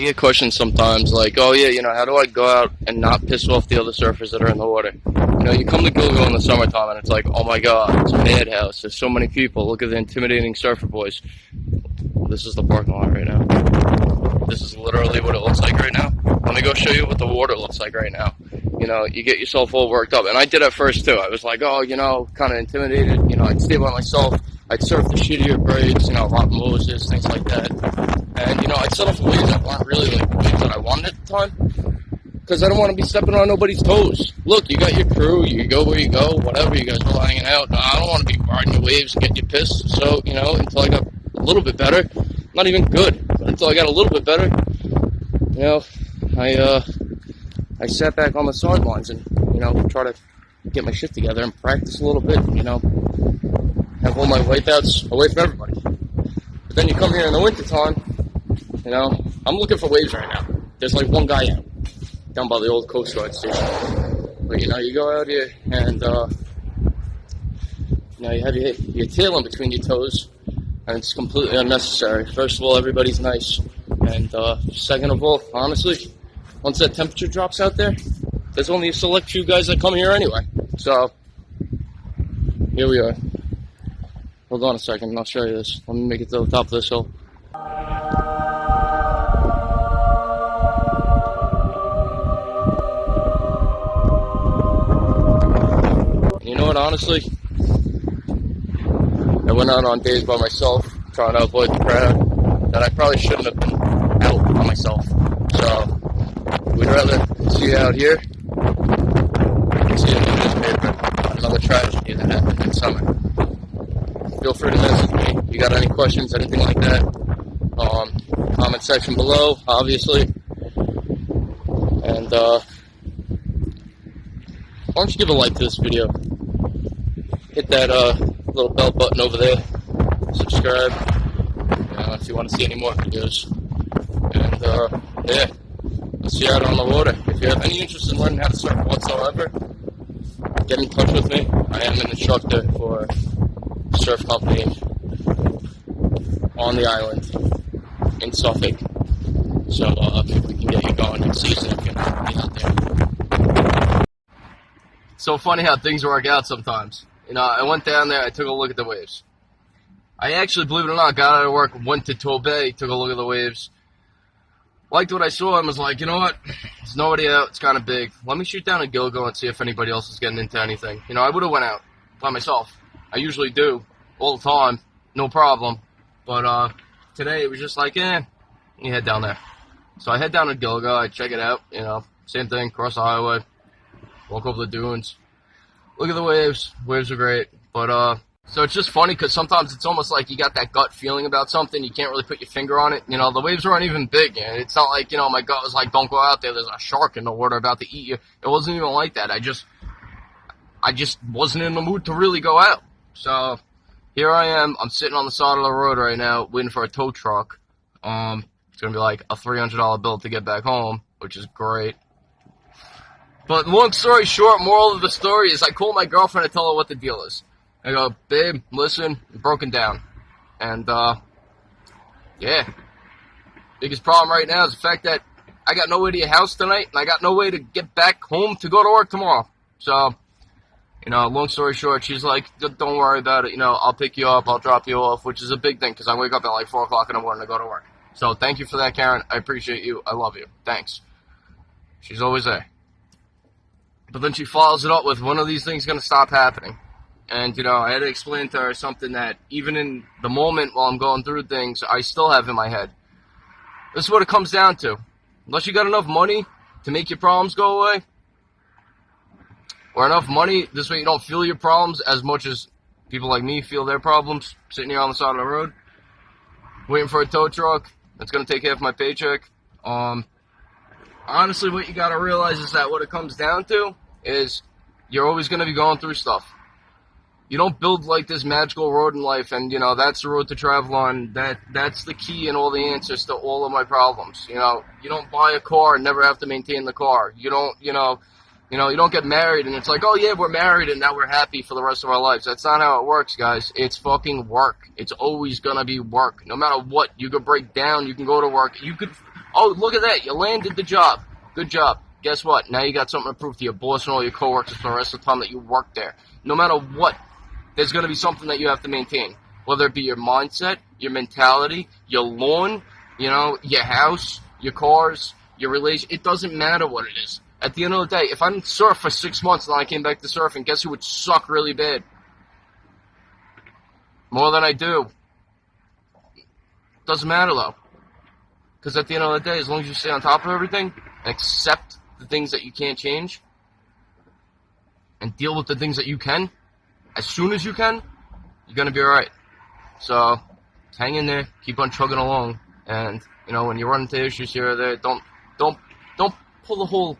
I get questions sometimes like, oh yeah, how do I go out and not piss off the other surfers that are in the water? You come to Gilgo in the summertime and it's like, oh my god, it's a madhouse. There's so many people. Look at the intimidating surfer boys. This is the parking lot right now. This is literally what it looks like right now. Let me go show you what the water looks like right now. You get yourself all worked up. And I did at first too. I was like, oh, kind of intimidated. I'd stay by myself. I'd surf the shittier breaks, Rock Moses, things like that. And, I'd settle for waves that weren't really like the waves that I wanted at the time. Because I don't want to be stepping on nobody's toes. Look, you got your crew, you go where you go, whatever, you guys are all hanging out. I don't want to be riding the waves and get you pissed. So, until I got a little bit better, not even good, but until I got a little bit better, I sat back on the sidelines and, try to get my shit together and practice a little bit, have all my wipeouts away from everybody. But then you come here in the wintertime, I'm looking for waves right now. There's like one guy out, down by the old Coast Guard station. But, you go out here and, you have your tail in between your toes, and it's completely unnecessary. First of all, everybody's nice. And second of all, honestly, once that temperature drops out there, there's only a select few guys that come here anyway. So, here we are. Hold on a second, and I'll show you this. Let me make it to the top of this hill. And you know what, honestly? I went out on days by myself, trying to avoid the crowd, that I probably shouldn't have been out by myself. So, we'd rather see you out here than see it in the newspaper. Another tragedy that happened in summer. Feel free to message me. You got any questions, anything like that? Comment section below, obviously. And, why don't you give a like to this video? Hit that, little bell button over there. Subscribe. If you want to see any more videos. And, yeah. I'll see you out on the water. If you have any interest in learning how to surf whatsoever, get in touch with me. I am an instructor for a surf company on the island in Suffolk. So if we can get you going next season, if you're not be out there. It's so funny how things work out sometimes. I went down there, I took a look at the waves. I actually, believe it or not, got out of work, went to Toa Bay, took a look at the waves. Liked what I saw and was like, you know what, there's nobody out, it's kind of big. Let me shoot down a Gilgo and see if anybody else is getting into anything. I would have went out by myself. I usually do, all the time, no problem. But today it was just like, you head down there. So I head down to Gilgo, I check it out, same thing, cross the highway, walk over the dunes. Look at the waves. Waves are great. But, so it's just funny because sometimes it's almost like you got that gut feeling about something. You can't really put your finger on it. The waves aren't even big. And it's not like, my gut was like, don't go out there. There's a shark in the water about to eat you. It wasn't even like that. I just wasn't in the mood to really go out. So here I am. I'm sitting on the side of the road right now waiting for a tow truck. It's going to be like a $300 bill to get back home, which is great. But long story short, moral of the story is I call my girlfriend and tell her what the deal is. I go, babe, listen, I'm broken down. And, yeah. Biggest problem right now is the fact that I got no way to your house tonight, and I got no way to get back home to go to work tomorrow. So, long story short, she's like, don't worry about it, I'll pick you up, I'll drop you off, which is a big thing, because I wake up at like 4 o'clock in the morning to go to work. So, thank you for that, Karen. I appreciate you. I love you. Thanks. She's always there. But then she follows it up with, one of these things going to stop happening. And, I had to explain to her something that even in the moment while I'm going through things, I still have in my head. This is what it comes down to. Unless you got enough money to make your problems go away, or enough money, this way you don't feel your problems as much as people like me feel their problems, sitting here on the side of the road, waiting for a tow truck that's going to take half my paycheck. Honestly, what you got to realize is that what it comes down to is you're always going to be going through stuff. You don't build like this magical road in life and, that's the road to travel on. That's the key and all the answers to all of my problems. You don't buy a car and never have to maintain the car. You don't get married and it's like, oh yeah, we're married and now we're happy for the rest of our lives. That's not how it works, guys. It's fucking work. It's always going to be work. No matter what, you could break down, you can go to work. You could Oh, look at that, you landed the job. Good job. Guess what? Now you got something to prove to your boss and all your coworkers for the rest of the time that you work there. No matter what, there's going to be something that you have to maintain. Whether it be your mindset, your mentality, your lawn, you know, your house, your cars, your relation. It doesn't matter what it is. At the end of the day, if I didn't surf for 6 months and then I came back to surfing, guess who would suck really bad? More than I do. Doesn't matter though. Because at the end of the day, as long as you stay on top of everything and accept the things that you can't change and deal with the things that you can, as soon as you can, you're going to be alright. So, hang in there, keep on chugging along, and, you know, when you run into issues here or there, don't pull the whole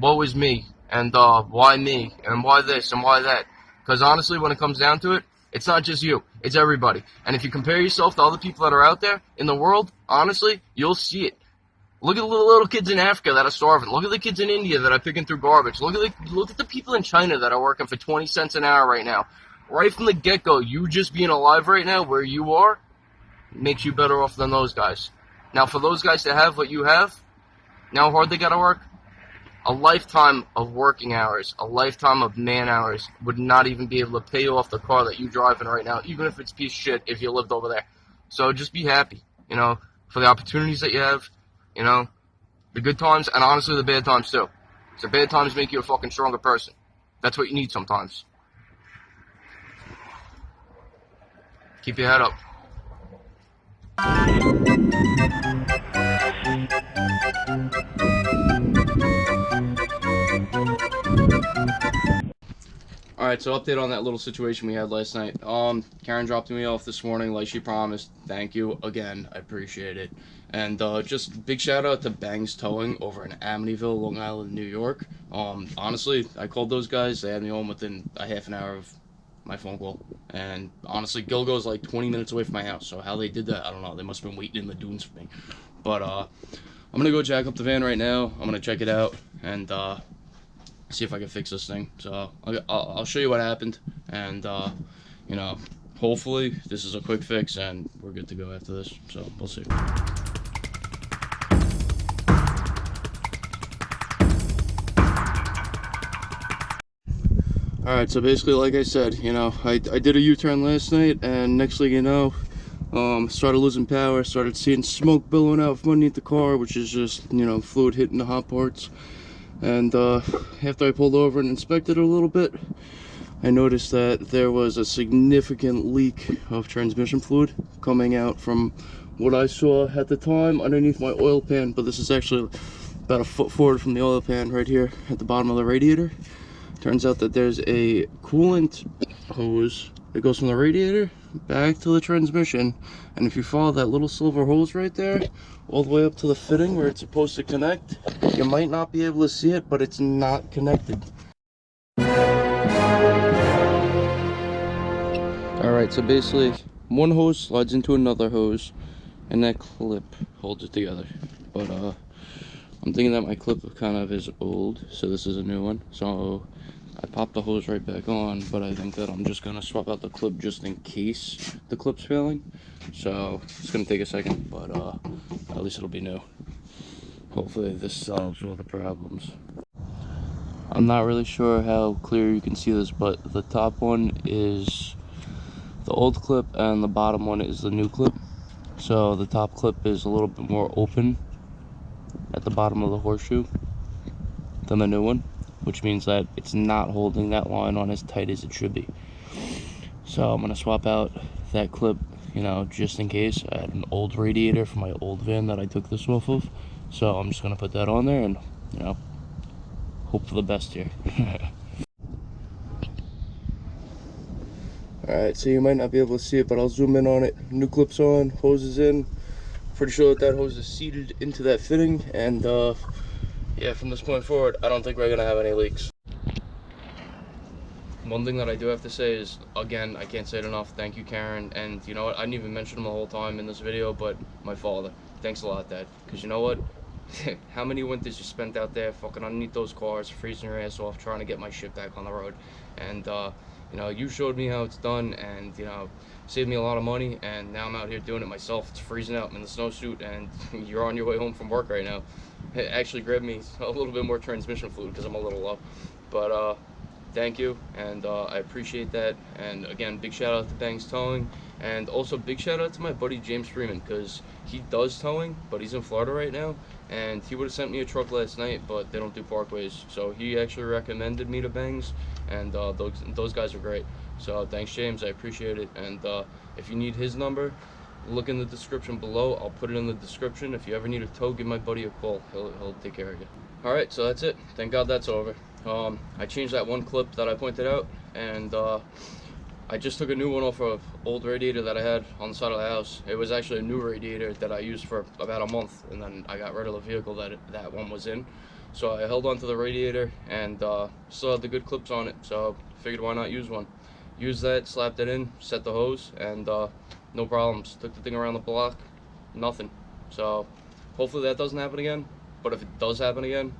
woe is me, and why me, and why this, and why that. Because honestly, when it comes down to it, it's not just you, it's everybody. And if you compare yourself to other people that are out there in the world, honestly, you'll see it. Look at the little kids in Africa that are starving. Look at the kids in India that are picking through garbage. Look at the people in China that are working for 20 cents an hour right now. Right from the get-go, you just being alive right now where you are makes you better off than those guys. Now, for those guys to have what you have, now how hard they gotta work? A lifetime of working hours, a lifetime of man hours would not even be able to pay off the car that you're driving right now, even if it's a piece of shit if you lived over there. So just be happy, you know, for the opportunities that you have, you know, the good times, and honestly the bad times too. So bad times make you a fucking stronger person. That's what you need sometimes. Keep your head up. Alright, so update on that little situation we had last night. Karen dropped me off this morning like she promised. Thank you again. I appreciate it. And just big shout out to Bangs Towing over in Amityville, Long Island, New York. Honestly, I called those guys. They had me home within a half an hour of my phone call. And honestly, Gilgo's like 20 minutes away from my house. So how they did that, I don't know. They must have been waiting in the dunes for me. But I'm going to go jack up the van right now. I'm going to check it out and see if I can fix this thing. So I'll show you what happened, and you know, hopefully this is a quick fix and we're good to go after this. So we'll see. Alright, so basically, like I said, you know, I did a U-turn last night, and next thing you know, started losing power, started seeing smoke billowing out from underneath the car, which is just, you know, fluid hitting the hot parts. And after I pulled over and inspected it a little bit, I noticed that there was a significant leak of transmission fluid coming out from what I saw at the time underneath my oil pan. But this is actually about a foot forward from the oil pan right here at the bottom of the radiator. Turns out that there's a coolant hose that goes from the radiator back to the transmission, and if you follow that little silver hose right there all the way up to the fitting where it's supposed to connect, you might not be able to see it, but it's not connected. Alright, so basically one hose slides into another hose and that clip holds it together. But I'm thinking that my clip kind of is old, so this is a new one. So I popped the hose right back on, but I think that I'm just gonna swap out the clip just in case the clip's failing. So it's gonna take a second, but at least it'll be new. Hopefully this solves all the problems. I'm not really sure how clear you can see this, but the top one is the old clip and the bottom one is the new clip. So the top clip is a little bit more open at the bottom of the horseshoe than the new one, which means that it's not holding that line on as tight as it should be. So I'm gonna swap out that clip, you know, just in case. I had an old radiator from my old van that I took this off of, so I'm just gonna put that on there and, you know, hope for the best here. Alright, so you might not be able to see it, but I'll zoom in on it. New clip's on, hose is in. Pretty sure that hose is seated into that fitting, and yeah, from this point forward, I don't think we're gonna have any leaks. One thing that I do have to say is, again, I can't say it enough, thank you, Karen. And you know what, I didn't even mention him the whole time in this video, but my father. Thanks a lot, Dad. Because you know what? How many winters you spent out there fucking underneath those cars, freezing your ass off, trying to get my shit back on the road. And You know, you showed me how it's done, and, you know, saved me a lot of money, and now I'm out here doing it myself. It's freezing out. I'm in the snowsuit, and you're on your way home from work right now. It actually grabbed me a little bit more transmission fluid because I'm a little low. But thank you, and I appreciate that. And again, big shout out to Bangs Towing, and also big shout out to my buddy James Freeman, because he does towing, but he's in Florida right now, and he would have sent me a truck last night, but they don't do parkways, so he actually recommended me to Bangs, and those guys are great. So thanks, James, I appreciate it. And if you need his number, look in the description below. I'll put it in the description. If you ever need a tow, give my buddy a call. He'll take care of you. All right, so that's it. Thank God that's over. I changed that one clip that I pointed out, and I just took a new one off of old radiator that I had on the side of the house. It was actually a new radiator that I used for about a month, and then I got rid of the vehicle that one was in. So I held on to the radiator, and still had the good clips on it, so figured why not use one. Used that, slapped it in, set the hose, and no problems. Took the thing around the block, nothing. So hopefully that doesn't happen again, but if it does happen again,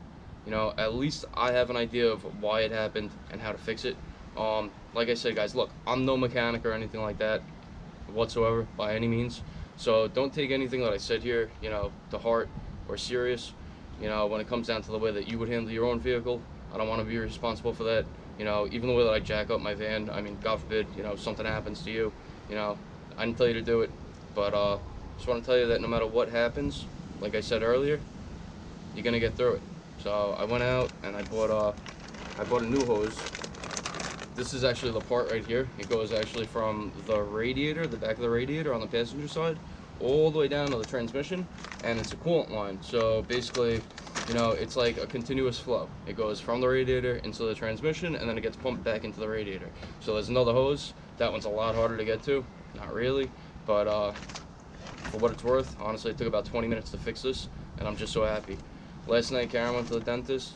you know, at least I have an idea of why it happened and how to fix it. Like I said, guys, look, I'm no mechanic or anything like that whatsoever by any means, so don't take anything that I said here, you know, to heart or serious. You know, when it comes down to the way that you would handle your own vehicle, I don't want to be responsible for that. You know, even the way that I jack up my van, I mean, God forbid, you know, something happens to you, you know, I didn't tell you to do it, but just want to tell you that no matter what happens, like I said earlier, you're gonna get through it. So I went out and I bought a new hose. This is actually the part right here. It goes actually from the radiator, the back of the radiator on the passenger side, all the way down to the transmission, and it's a coolant line. So basically, you know, it's like a continuous flow. It goes from the radiator into the transmission, and then it gets pumped back into the radiator. So there's another hose. That one's a lot harder to get to. Not really, but for what it's worth, honestly, it took about 20 minutes to fix this, and I'm just so happy. Last night, Karen went to the dentist.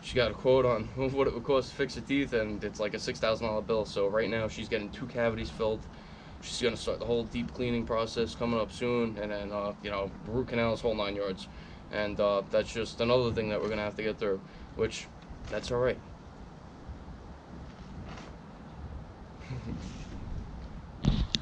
She got a quote on what it would cost to fix her teeth, and it's like a $6,000 bill. So right now, she's getting 2 cavities filled. She's gonna start the whole deep cleaning process coming up soon, and then you know, root canals, whole 9 yards. And that's just another thing that we're gonna have to get through, which that's all right.